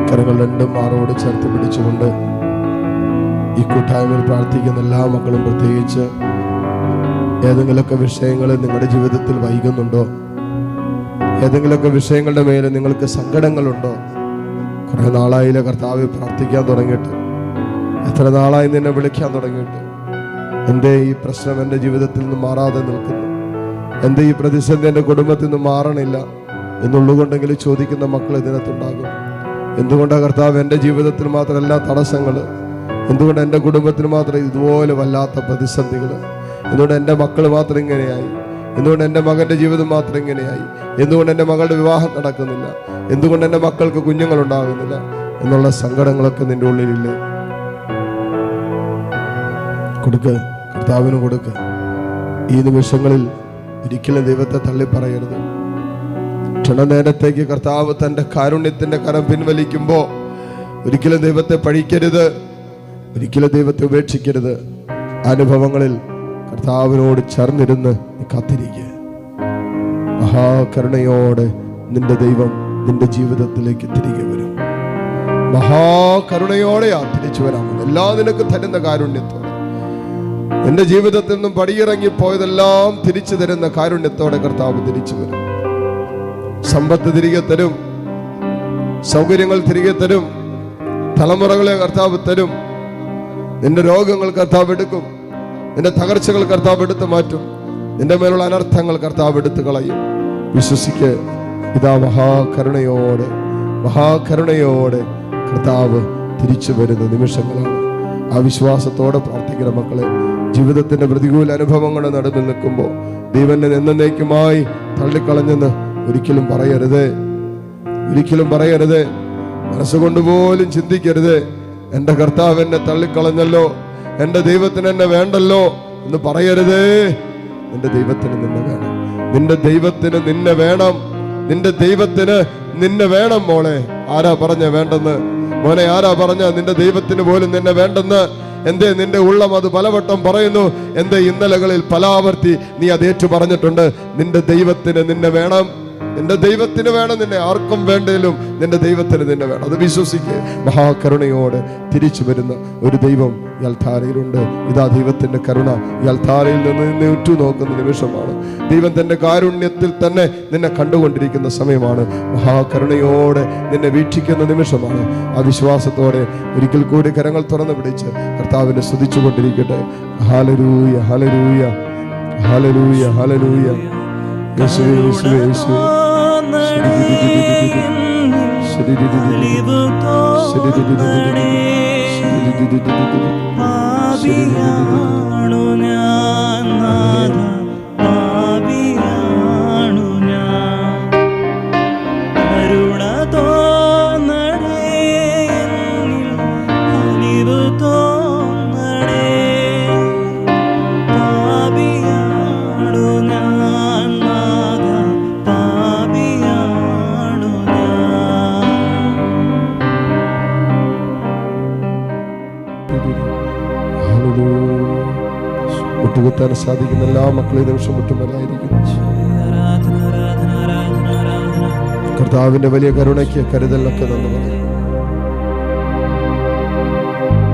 കരങ്ങൾ രണ്ടും മാറോട് ചേർത്ത് പിടിച്ചുകൊണ്ട് ഈ കൂട്ടായ്മയിൽ പ്രാർത്ഥിക്കുന്ന എല്ലാ മക്കളും, പ്രത്യേകിച്ച് ഏതെങ്കിലുമൊക്കെ വിഷയങ്ങൾ നിങ്ങളുടെ ജീവിതത്തിൽ വൈകുന്നുണ്ടോ, ഏതെങ്കിലുമൊക്കെ വിഷയങ്ങളുടെ മേലെ നിങ്ങൾക്ക് സങ്കടങ്ങളുണ്ടോ? കുറെ നാളായില്ലേ കർത്താവ് പ്രാർത്ഥിക്കാൻ തുടങ്ങിയിട്ട്? എത്ര നാളായി നിന്നെ വിളിക്കാൻ തുടങ്ങിയിട്ട്? എന്തേ ഈ പ്രശ്നം എൻ്റെ ജീവിതത്തിൽ നിന്ന് മാറാതെ നിൽക്കുന്നു? എന്തേ ഈ പ്രതിസന്ധി എൻ്റെ കുടുംബത്തിൽ നിന്ന് മാറണില്ല എന്നുള്ളതുകൊണ്ടെങ്കിലും ചോദിക്കുന്ന മക്കൾ ഇതിനകത്തുണ്ടാകും. എന്തുകൊണ്ടാണ് കർത്താവ് എൻ്റെ ജീവിതത്തിൽ മാത്രം എല്ലാ തടസ്സങ്ങൾ? എന്തുകൊണ്ട് എൻ്റെ കുടുംബത്തിൽ മാത്രം ഇതുപോലെ വല്ലാത്ത പ്രതിസന്ധികൾ? എന്തുകൊണ്ട് എൻ്റെ മക്കൾ മാത്രം ഇങ്ങനെയായി? എന്തുകൊണ്ട് എൻ്റെ മകൻ്റെ ജീവിതം മാത്രം ഇങ്ങനെയായി? എന്തുകൊണ്ട് എൻ്റെ മകളുടെ വിവാഹം നടക്കുന്നില്ല? എന്തുകൊണ്ട് എൻ്റെ മക്കൾക്ക് കുഞ്ഞുങ്ങളുണ്ടാകുന്നില്ല എന്നുള്ള സങ്കടങ്ങളൊക്കെ നിൻ്റെ ഉള്ളിലില്ലേ? കൊടുക്ക്, കർത്താവിന് കൊടുക്ക്. ഈ നിമിഷങ്ങളിൽ ഒരിക്കലും ദൈവത്തെ തള്ളിപ്പറയരുത്. ക്ഷണനേരത്തേക്ക് കർത്താവ് തൻ്റെ കാരുണ്യത്തിൻ്റെ കരം പിൻവലിക്കുമ്പോൾ ഒരിക്കലും ദൈവത്തെ പഴിക്കരുത്, ഒരിക്കലും ദൈവത്തെ ഉപേക്ഷിക്കരുത്. അനുഭവങ്ങളിൽ കർത്താവിനോട് ചേർന്നിരുന്ന് നീ കാത്തിരിക്കുക. മഹാകരുണയോടെ നിന്റെ ദൈവം നിന്റെ ജീവിതത്തിലേക്ക് തിരികെ വരും. മഹാകരുണയോടെയാ തിരിച്ചു വരാമെന്ന്. എല്ലാം നിനക്ക് തരുന്ന കാരുണ്യത്തോടെ, എന്റെ ജീവിതത്തിൽ നിന്നും പടിയിറങ്ങി പോയതെല്ലാം തിരിച്ചു തരുന്ന കാരുണ്യത്തോടെ കർത്താവ് തിരിച്ചു വരും. സമ്പത്ത് തിരികെ തരും, സൗകര്യങ്ങൾ തിരികെ തരും, തലമുറകളെ കർത്താവ് തരും. നിന്റെ രോഗങ്ങൾ കർത്താവ് എടുക്കും, നിന്റെ തകർച്ചകൾ കർത്താവ് എടുത്തു മാറ്റും, നിന്റെ മേലുള്ള അനർത്ഥങ്ങൾ കർത്താവ് എടുത്തു കളയും. വിശ്വസിക്ക്, ഇതാ മഹാകരുണയോടെ മഹാകരുണയോടെ കർത്താവ് തിരിച്ചു വരുന്ന നിമിഷങ്ങളാണ്. ആ വിശ്വാസത്തോടെ പ്രാർത്ഥിക്കുന്ന മക്കളെ, ജീവിതത്തിന്റെ പ്രതികൂല അനുഭവങ്ങൾ നടുവിൽ നിൽക്കുമ്പോൾ ദൈവനെ എന്നേക്കുമായി തള്ളിക്കളഞ്ഞെന്ന് ഒരിക്കലും പറയരുത്, ഒരിക്കലും പറയരുത്. മനസ്സുകൊണ്ട് പോലും ചിന്തിക്കരുത്, എൻ്റെ കർത്താവ് എന്നെ തള്ളിക്കളഞ്ഞല്ലോ, എൻ്റെ ദൈവത്തിന് എന്നെ വേണ്ടല്ലോ എന്ന് പറയരുതേ. നിന്റെ ദൈവത്തിന് നിന്നെ വേണം, നിന്റെ ദൈവത്തിന് നിന്നെ വേണം, നിന്റെ ദൈവത്തിന് നിന്നെ വേണം. മോളെ, ആരാ പറഞ്ഞ വേണ്ടെന്ന്? മോനെ, ആരാ പറഞ്ഞ നിന്റെ ദൈവത്തിന് പോലും നിന്നെ വേണ്ടെന്ന്? എന്തേ നിന്റെ ഉള്ളം അത് പലവട്ടം പറയുന്നു? എന്തേ ഇന്നലകളിൽ പലാവർത്തി നീ അത് ഏറ്റു പറഞ്ഞിട്ടുണ്ട്? നിന്റെ ദൈവത്തിന് നിന്നെ വേണം, നിന്റെ ദൈവത്തിന് വേണം, നിന്നെ ആർക്കും വേണ്ടേലും നിന്റെ ദൈവത്തിന് നിന്നെ വേണം. അത് വിശ്വസിക്കുക. മഹാകരുണയോടെ തിരിച്ചു വരുന്ന ഒരു ദൈവം ഈ അൽത്താരയിലുണ്ട്. ഇതാ ദൈവത്തിന്റെ കരുണ ഈ അൽത്താരയിൽ നിന്ന് നിന്നെ ഉറ്റുനോക്കുന്ന നിമിഷമാണ്. ദൈവം തന്റെ കാരുണ്യത്തിൽ തന്നെ നിന്നെ കണ്ടുകൊണ്ടിരിക്കുന്ന സമയമാണ്. മഹാകരുണയോടെ നിന്നെ വീക്ഷിക്കുന്ന നിമിഷമാണ്. ആ വിശ്വാസത്തോടെ ഒരിക്കൽ കൂടി കരങ്ങൾ തുറന്നു പിടിച്ച് കർത്താവിനെ സ്തുതിച്ചു കൊണ്ടിരിക്കട്ടെ. ഹല്ലേലൂയ, ഹല്ലേലൂയ, ഹല്ലേലൂയ, ഹല്ലേലൂയ. യേശുവേ, യേശുവേ, യേശുവേ. പാപിയാണു ഞാൻ നാഥ, പാപിയാണു ഞാൻ. കരുണ തോന്നണേ, അലിവ് തോന്നണേ. പാപിയാണു ഞാൻ നാഥ, പാപിയാണു ഞാൻ. മുട്ടുകുത്താൻ സാധിക്കുന്ന എല്ലാ മക്കളെ നിമിഷം മുട്ടുമലായിരിക്കും. കർത്താവിന്റെ വലിയ കരുണയ്ക്ക് കരുതലിനൊക്കെ നന്ദി പറയും.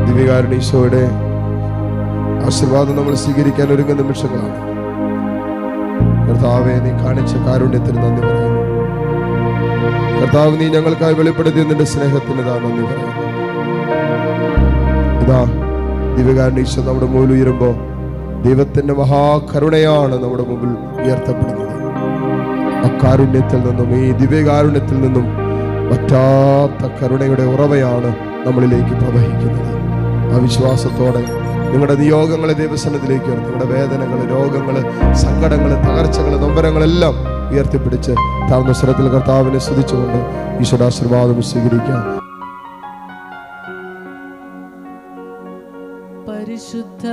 ദിവ്യകാരുണ്യ ഈശോയുടെ ആശീർവാദം നമ്മൾ സ്വീകരിക്കാൻ ഒരുങ്ങുന്ന നിമിഷങ്ങളാണ്. കർത്താവെ, നീ കാണിച്ച കാരുണ്യത്തിന് നന്ദി പറയുന്നു. കർത്താവ്, നീ ഞങ്ങൾക്കായി വെളിപ്പെടുത്തിയ നിന്റെ സ്നേഹത്തിന് ഇതാ നന്ദി പറയുന്നു. ഇതാ ദിവ്യകാരുണ്യ ഈശോ നമ്മുടെ മുമ്പിൽ ഉയരുമ്പോ ദൈവത്തിന്റെ മഹാകരുണയാണ് നമ്മുടെ മുമ്പിൽ ഉയർത്തപ്പെടുന്നത്. അക്കാരുണ്യത്തിൽ നിന്നും, ഈ ദിവ്യകാരുണ്യത്തിൽ നിന്നും പറ്റാത്ത കരുണയുടെ ഉറവയാണ് നമ്മളിലേക്ക് പ്രവഹിക്കുന്നത്. ആ വിശ്വാസത്തോടെ നിങ്ങളുടെ നിയോഗങ്ങളെ ദൈവസന്നിധിയിലേക്ക് ഉയർത്തും. നിങ്ങളുടെ വേദനകൾ, രോഗങ്ങൾ, സങ്കടങ്ങൾ, തകർച്ചകൾ, നൊമ്പരങ്ങളെല്ലാം ഉയർത്തിപ്പിടിച്ച് താഴ്ന്ന സ്വരത്തിൽ കർത്താവിനെ സ്തുതിച്ചുകൊണ്ട് ഈശോയുടെ ആശീർവാദം സ്വീകരിക്കാം. പരിശുദ്ധ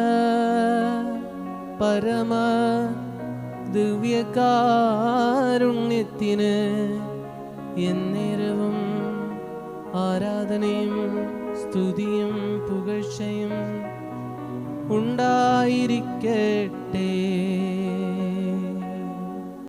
പരമ ദിവ്യകാരുണ്യത്തിന് എന്നേരവും ആരാധനയും സ്തുതിയും പുകഴ്ചയും ഉണ്ടായിരിക്കട്ടെ.